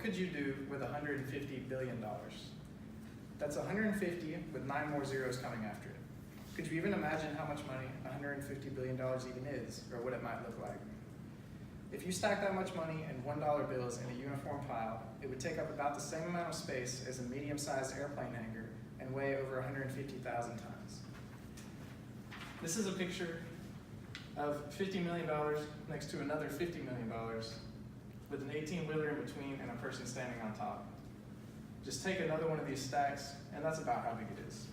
could you do with $150 billion? That's 150 with 9 more zeros coming after it. Could you even imagine how much money $150 billion even is, or what it might look like? If you stack that much money in $1 bills in a uniform pile, it would take up about the same amount of space as a medium-sized airplane hangar and weigh over 150,000 tons. This is a picture of $50 million next to another $50 million with an 18-wheeler in between and a person standing on top. Just take another one of these stacks, and that's about how big it is.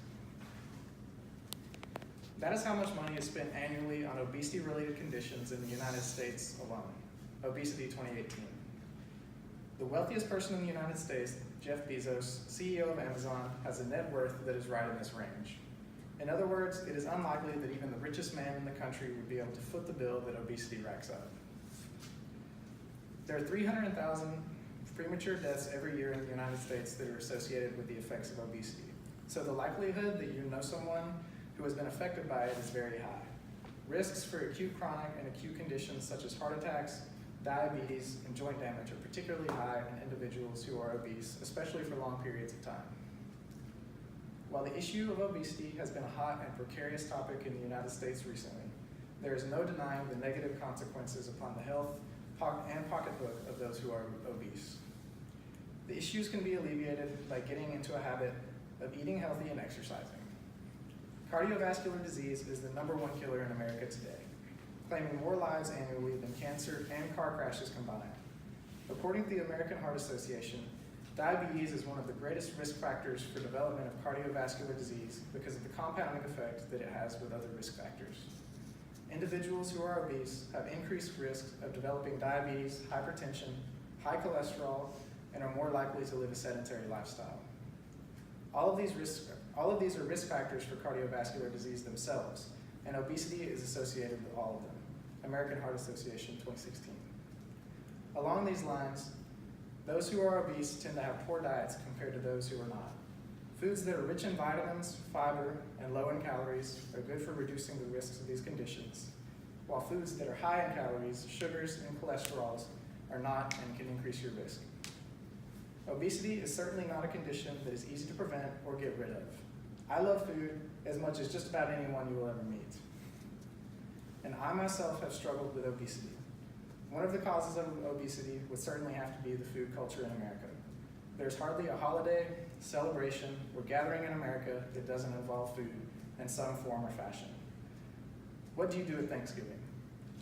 That is how much money is spent annually on obesity-related conditions in the United States alone. Obesity 2018. The wealthiest person in the United States, Jeff Bezos, CEO of Amazon, has a net worth that is right in this range. In other words, it is unlikely that even the richest man in the country would be able to foot the bill that obesity racks up. There are 300,000 premature deaths every year in the United States that are associated with the effects of obesity. So the likelihood that you know someone who has been affected by it is very high. Risks for acute chronic and acute conditions such as heart attacks, diabetes, and joint damage are particularly high in individuals who are obese, especially for long periods of time. While the issue of obesity has been a hot and precarious topic in the United States recently, there is no denying the negative consequences upon the health and pocketbook of those who are obese. The issues can be alleviated by getting into a habit of eating healthy and exercising. Cardiovascular disease is the #1 killer in America today, claiming more lives annually than cancer and car crashes combined. According to the American Heart Association, diabetes is one of the greatest risk factors for development of cardiovascular disease because of the compounding effect that it has with other risk factors. Individuals who are obese have increased risks of developing diabetes, hypertension, high cholesterol, and are more likely to live a sedentary lifestyle. All of these are risk factors for cardiovascular disease themselves, and obesity is associated with all of them. American Heart Association 2016. Along these lines, those who are obese tend to have poor diets compared to those who are not. Foods that are rich in vitamins, fiber, and low in calories are good for reducing the risks of these conditions, while foods that are high in calories, sugars, and cholesterols are not and can increase your risk. Obesity is certainly not a condition that is easy to prevent or get rid of. I love food as much as just about anyone you will ever meet. And I myself have struggled with obesity. One of the causes of obesity would certainly have to be the food culture in America. There's hardly a holiday, celebration, or gathering in America that doesn't involve food in some form or fashion. What do you do at Thanksgiving?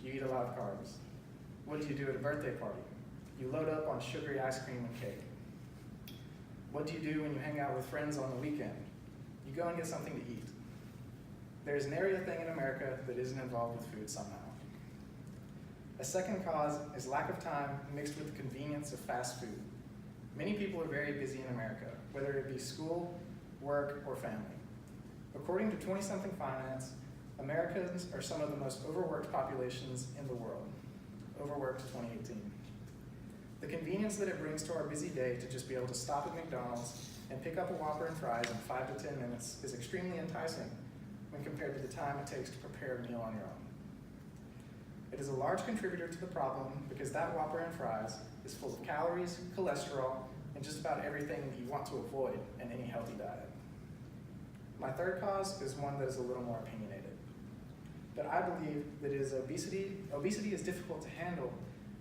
You eat a lot of carbs. What do you do at a birthday party? You load up on sugary ice cream and cake. What do you do when you hang out with friends on the weekend? You go and get something to eat. There's nary a thing in America that isn't involved with food somehow. A second cause is lack of time mixed with the convenience of fast food. Many people are very busy in America, whether it be school, work, or family. According to 20-something Finance, Americans are some of the most overworked populations in the world. Overworked 2018. The convenience that it brings to our busy day to just be able to stop at McDonald's and pick up a Whopper and fries in 5 to 10 minutes is extremely enticing when compared to the time it takes to prepare a meal on your own. It is a large contributor to the problem because that Whopper and fries is full of calories, cholesterol, and just about everything that you want to avoid in any healthy diet. My third cause is one that is a little more opinionated. But I believe that obesity is difficult to handle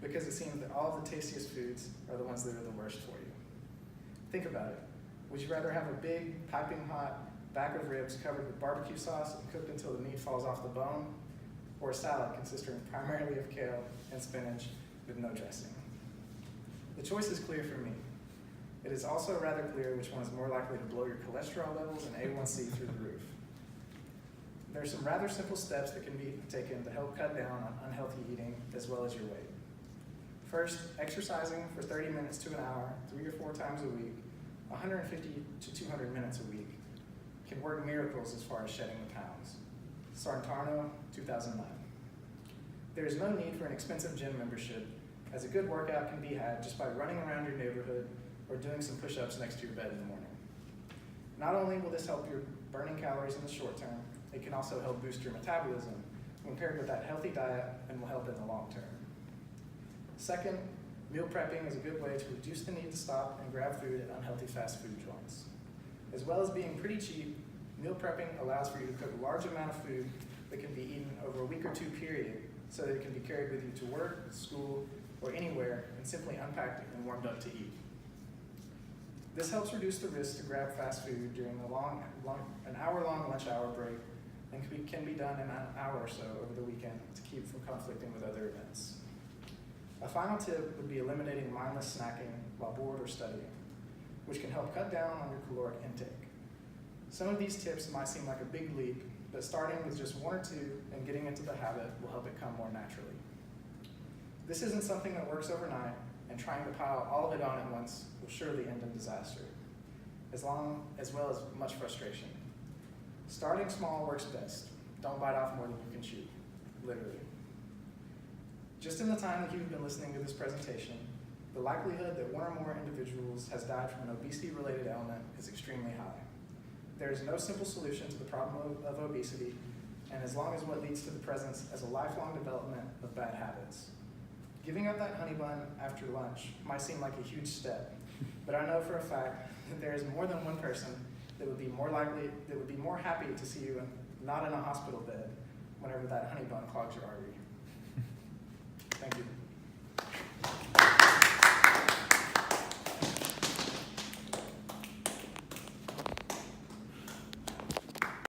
because it seems that all of the tastiest foods are the ones that are the worst for you. Think about it. Would you rather have a big, piping hot back of ribs covered with barbecue sauce and cooked until the meat falls off the bone, or a salad consisting primarily of kale and spinach with no dressing? The choice is clear for me. It is also rather clear which one is more likely to blow your cholesterol levels and A1C through the roof. There are some rather simple steps that can be taken to help cut down on unhealthy eating as well as your weight. First, exercising for 30 minutes to an hour, 3 or 4 times a week, 150 to 200 minutes a week, can work miracles as far as shedding the pounds. Sartorno, 2009. There is no need for an expensive gym membership, as a good workout can be had just by running around your neighborhood or doing some push-ups next to your bed in the morning. Not only will this help your burning calories in the short term, it can also help boost your metabolism when paired with that healthy diet and will help in the long term. Second, Meal prepping is a good way to reduce the need to stop and grab food at unhealthy fast food joints. As well as being pretty cheap, meal prepping allows for you to cook a large amount of food that can be eaten over a week or two period, so that it can be carried with you to work, school, or anywhere, and simply unpacked and warmed up to eat. This helps reduce the risk to grab fast food during an hour-long lunch hour break, and can be done in an hour or so over the weekend to keep from conflicting with other events. A final tip would be eliminating mindless snacking while bored or studying, which can help cut down on your caloric intake. Some of these tips might seem like a big leap, but starting with just one or two and getting into the habit will help it come more naturally. This isn't something that works overnight, and trying to pile all of it on at once will surely end in disaster, as well as much frustration. Starting small works best. Don't bite off more than you can chew, literally. Just in the time that you've been listening to this presentation, the likelihood that one or more individuals has died from an obesity-related ailment is extremely high. There is no simple solution to the problem of obesity, and as long as what leads to the presence as a lifelong development of bad habits. Giving up that honey bun after lunch might seem like a huge step, but I know for a fact that there is more than one person that would be more happy to see you not in a hospital bed whenever that honey bun clogs your artery. Thank you.